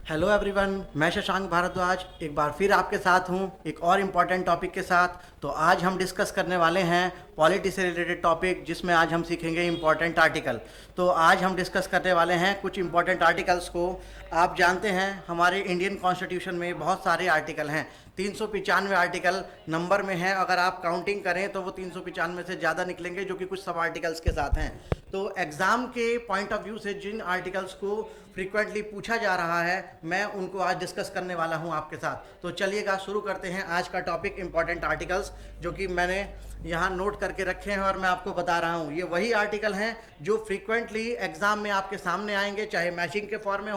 Hello everyone, मैं शशांक भारद्वाज एक बार फिर आपके साथ हूं एक और इम्पॉर्टेंट टॉपिक के साथ। तो आज हम डिस्कस करने वाले हैं पॉलिटी से रिलेटेड टॉपिक, जिसमें आज हम सीखेंगे इम्पॉर्टेंट आर्टिकल। तो आज हम डिस्कस करने वाले हैं कुछ इम्पॉर्टेंट आर्टिकल्स को। आप जानते हैं हमारे इंडियन कॉन्स्टिट्यूशन में बहुत सारे आर्टिकल हैं, 395 आर्टिकल नंबर में है। अगर आप काउंटिंग करें तो वो 395 से ज़्यादा निकलेंगे, जो कि कुछ सब आर्टिकल्स के साथ हैं। तो एग्ज़ाम के पॉइंट ऑफ व्यू से जिन आर्टिकल्स को फ्रीक्वेंटली पूछा जा रहा है, मैं उनको आज डिस्कस करने वाला हूं आपके साथ। तो चलिएगा शुरू करते हैं आज का टॉपिक इम्पॉर्टेंट आर्टिकल्स, जो कि मैंने यहाँ नोट करके रखे हैं और मैं आपको बता रहा हूँ। ये वही आर्टिकल हैं जो फ्रीक्वेंटली एग्जाम में आपके सामने आएंगे, चाहे मैचिंग के फॉर्म में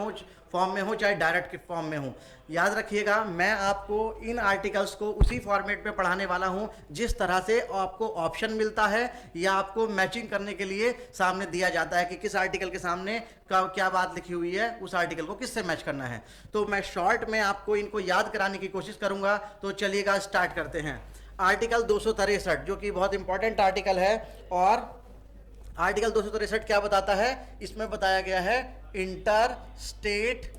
हो चाहे डायरेक्ट के फॉर्म में हो। याद रखिएगा, मैं आपको इन आर्टिकल्स को उसी फॉर्मेट में पढ़ाने वाला हूं जिस तरह से आपको ऑप्शन मिलता है या आपको मैचिंग करने के लिए सामने दिया जाता है कि किस आर्टिकल के सामने क्या बात लिखी हुई है, उस आर्टिकल को किससे मैच करना है। तो मैं शॉर्ट में आपको इनको याद कराने की कोशिश करूंगा। तो चलिएगा स्टार्ट करते हैं। आर्टिकल 263, जो कि बहुत इंपॉर्टेंट आर्टिकल है। और आर्टिकल 263 क्या बताता है? इसमें बताया गया है इंटर स्टेट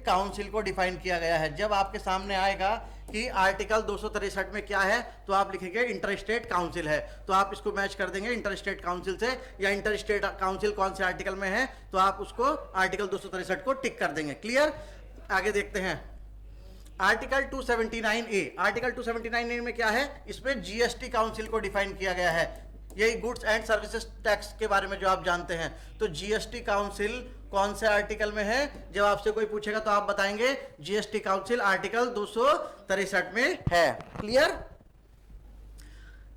काउंसिल को डिफाइन किया गया है। जब आपके सामने आएगा कि आर्टिकल 263 में क्या है, तो आप लिखेंगे इंटर स्टेट काउंसिल है, तो आप इसको मैच कर देंगे इंटर स्टेट काउंसिल से। या इंटर स्टेट काउंसिल कौन से आर्टिकल में है, तो आप उसको आर्टिकल 263 को टिक कर देंगे। क्लियर? आगे देखते हैं। आर्टिकल 279A में क्या है? इसमें जीएसटी काउंसिल को डिफाइन किया गया है। यही गुड्स एंड सर्विसेज टैक्स के बारे में जो आप जानते हैं। तो जीएसटी काउंसिल कौन से आर्टिकल में है? जब आपसे कोई पूछेगा तो आप बताएंगे जीएसटी काउंसिल आर्टिकल 263 में है। क्लियर?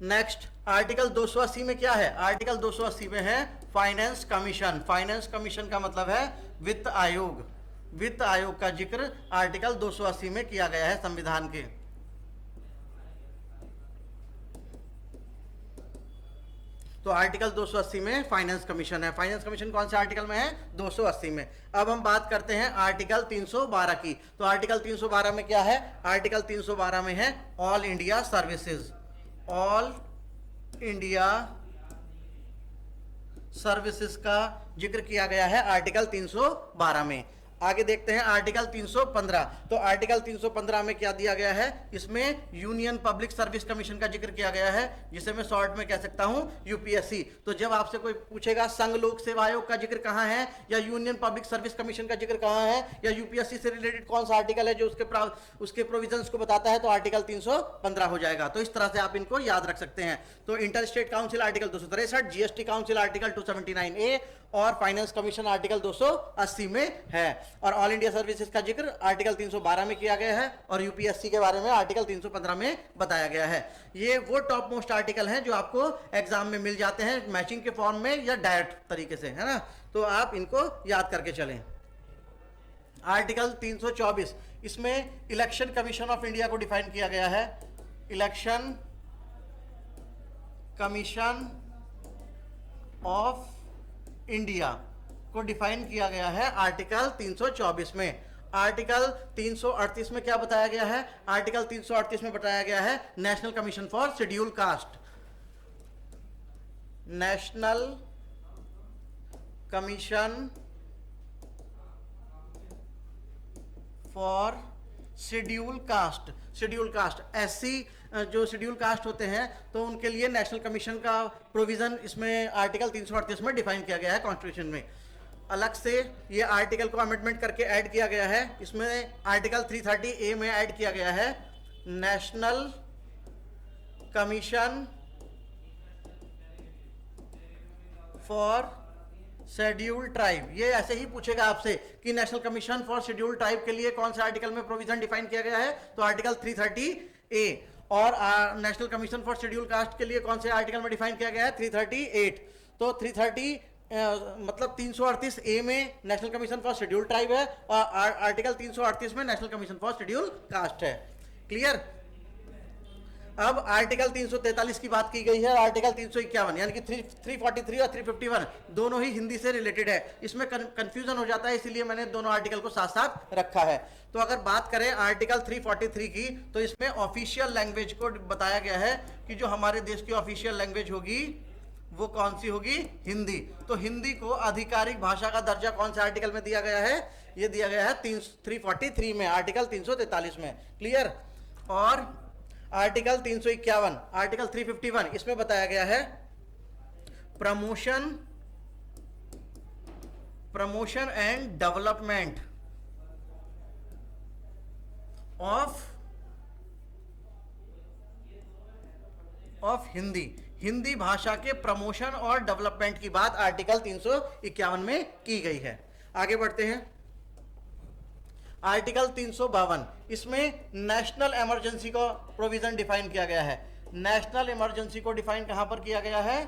नेक्स्ट, आर्टिकल 280 में क्या है? आर्टिकल 280 में है फाइनेंस कमीशन। फाइनेंस कमीशन का मतलब है वित्त आयोग। वित्त आयोग का जिक्र आर्टिकल 280 में किया गया है संविधान के। तो आर्टिकल 280 में फाइनेंस कमीशन है। फाइनेंस कमीशन कौन से आर्टिकल में है? 280 में। अब हम बात करते हैं आर्टिकल 312 की। तो आर्टिकल 312 में क्या है? आर्टिकल 312 में है all India services. All India services का जिक्र किया गया है आर्टिकल 312 में। आगे देखते हैं आर्टिकल 315। तो आर्टिकल 315 में क्या दिया गया है? इसमें यूनियन पब्लिक सर्विस कमीशन का जिक्र किया गया है, जिसे मैं शॉर्ट में कह सकता हूं यूपीएससी। तो जब आपसे कोई पूछेगा संघ लोक सेवा आयोग का जिक्र कहां है, या यूनियन पब्लिक सर्विस कमीशन का जिक्र कहां है, या यूपीएससी से रिलेटेड कौन सा आर्टिकल है जो उसके प्रोविजंस को बताता है, तो आर्टिकल 315 हो जाएगा। तो इस तरह से आप इनको याद रख सकते हैं। तो inter state council article 263, GST council article 279A और फाइनेंस कमीशन आर्टिकल 280 में है। और ऑल इंडिया सर्विसेज का जिक्र आर्टिकल 312 में किया गया है, और यूपीएससी के बारे में आर्टिकल 315 में बताया गया है। ये वो टॉप मोस्ट आर्टिकल हैं जो आपको एग्जाम में मिल जाते हैं मैचिंग के फॉर्म में या डायरेक्ट तरीके से, है ना। तो आप इनको याद करके चलें। आर्टिकल 324, इसमें इलेक्शन कमीशन ऑफ इंडिया को डिफाइन किया गया है। इलेक्शन कमीशन ऑफ इंडिया को डिफाइन किया गया है आर्टिकल 324 में। आर्टिकल 338 में क्या बताया गया है? आर्टिकल 338 में बताया गया है national commission for schedule caste. National commission for schedule caste SC जो शेड्यूल कास्ट होते हैं, तो उनके लिए नेशनल कमीशन का प्रोविजन इसमें आर्टिकल 338 में डिफाइन किया गया है कॉन्स्टिट्यूशन में। अलग से ये आर्टिकल को अमेंडमेंट करके ऐड किया गया है। इसमें आर्टिकल 330A में ऐड किया गया है national commission for schedule tribe. ये ऐसे ही पूछेगा आपसे कि national commission for schedule tribe के लिए कौन से आर्टिकल में प्रोविजन डिफाइन किया गया है, तो आर्टिकल 330A। और national commission for schedule caste के लिए कौन से आर्टिकल में डिफाइन किया गया है? 338। तो 338 338A में national commission for schedule tribe है, और आर्टिकल 338 में national commission for schedule caste है। क्लियर? अब आर्टिकल 343 की बात की गई है। आर्टिकल 351 यानी कि 343 और 351 दोनों ही हिंदी से रिलेटेड है। इसमें कंफ्यूजन हो जाता है, इसीलिए मैंने दोनों आर्टिकल को साथ साथ रखा है। तो अगर बात करें आर्टिकल 343 की, तो इसमें ऑफिशियल लैंग्वेज को बताया गया है कि जो हमारे देश की ऑफिशियल लैंग्वेज होगी वो कौन सी होगी? हिंदी। तो हिंदी को आधिकारिक भाषा का दर्जा कौन से आर्टिकल में दिया गया है? ये दिया गया है 343 में, आर्टिकल 343 में। क्लियर? और आर्टिकल 351, आर्टिकल 351 इसमें बताया गया है promotion and development of Hindi भाषा के प्रमोशन और डेवलपमेंट की बात आर्टिकल 351 में की गई है। आगे बढ़ते हैं। आर्टिकल 352, इसमें नेशनल इमरजेंसी को प्रोविजन डिफाइन किया गया है। नेशनल इमरजेंसी को डिफाइन कहां पर किया गया है?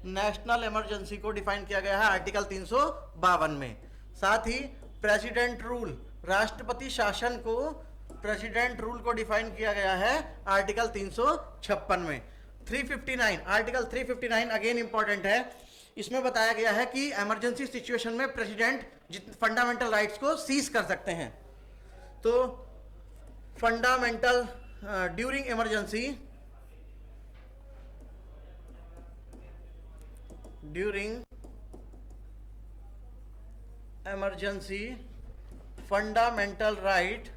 नेशनल इमरजेंसी को डिफाइन किया गया है आर्टिकल 352 में। साथ ही प्रेसिडेंट रूल, राष्ट्रपति शासन को, प्रेसिडेंट रूल को डिफाइन किया गया है आर्टिकल 356 में। 359, आर्टिकल 359 अगेन इंपॉर्टेंट है। इसमें बताया गया है कि इमरजेंसी सिचुएशन में प्रेसिडेंट फंडामेंटल राइट्स को सीज कर सकते हैं। तो fundamental during emergency fundamental right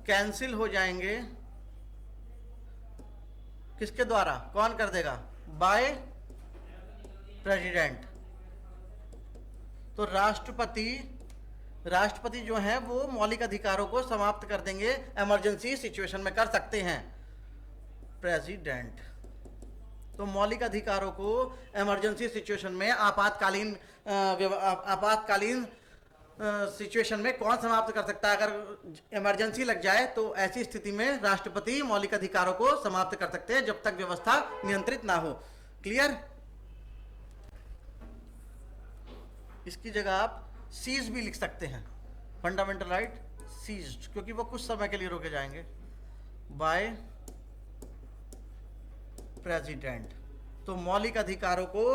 cancel हो जाएंगे। किसके द्वारा? कौन कर देगा? By president. तो राष्ट्रपति जो है वो मौलिक अधिकारों को समाप्त कर देंगे, इमरजेंसी सिचुएशन में कर सकते हैं प्रेसिडेंट। तो मौलिक अधिकारों को इमरजेंसी सिचुएशन में, आपातकालीन सिचुएशन में कौन समाप्त कर सकता है? अगर इमरजेंसी लग जाए तो ऐसी स्थिति में राष्ट्रपति मौलिक अधिकारों को समाप्त कर सकते हैं जब तक व्यवस्था नियंत्रित ना हो। क्लियर? इसकी जगह आप सीज भी लिख सकते हैं, फंडामेंटल राइट सीज्ड, क्योंकि वो कुछ समय के लिए रोके जाएंगे बाय प्रेसिडेंट। तो मौलिक अधिकारों को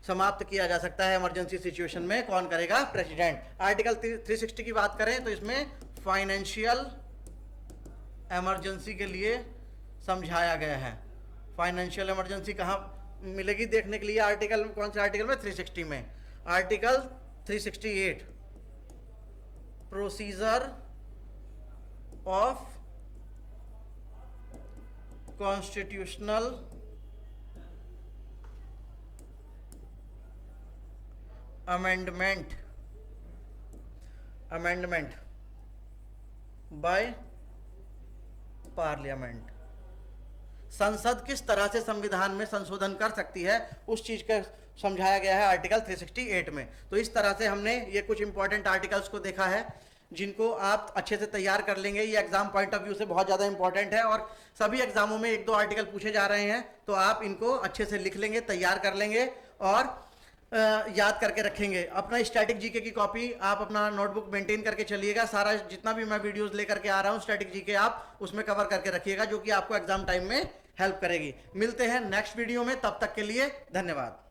समाप्त किया जा सकता है इमरजेंसी सिचुएशन में, कौन करेगा? प्रेसिडेंट। आर्टिकल 360 की बात करें तो इसमें फाइनेंशियल इमरजेंसी के लिए समझाया गया है। फाइनेंशियल इमरजेंसी कहां मिलेगी देखने के लिए? आर्टिकल, कौन से आर्टिकल में? 360 में। Article 368, procedure of constitutional amendment by parliament. संसद किस तरह से संविधान में संशोधन कर सकती है उस चीज का समझाया गया है आर्टिकल 368 में। तो इस तरह से हमने ये कुछ इंपॉर्टेंट आर्टिकल्स को देखा है जिनको आप अच्छे से तैयार कर लेंगे। ये एग्जाम पॉइंट ऑफ व्यू से बहुत ज़्यादा इंपॉर्टेंट है और सभी एग्जामों में 1-2 आर्टिकल पूछे जा रहे हैं, तो आप इनको अच्छे से लिख लेंगे, तैयार कर लेंगे और याद करके रखेंगे। अपना स्टैटिक जीके की कॉपी आप अपना नोटबुक मेंटेन करके चलिएगा। सारा जितना भी मैं वीडियोस लेकर के आ रहा हूँ स्टैटिक जीके आप उसमें कवर करके रखिएगा, जो कि आपको एग्जाम टाइम में हेल्प करेगी। मिलते हैं नेक्स्ट वीडियो में, तब तक के लिए धन्यवाद।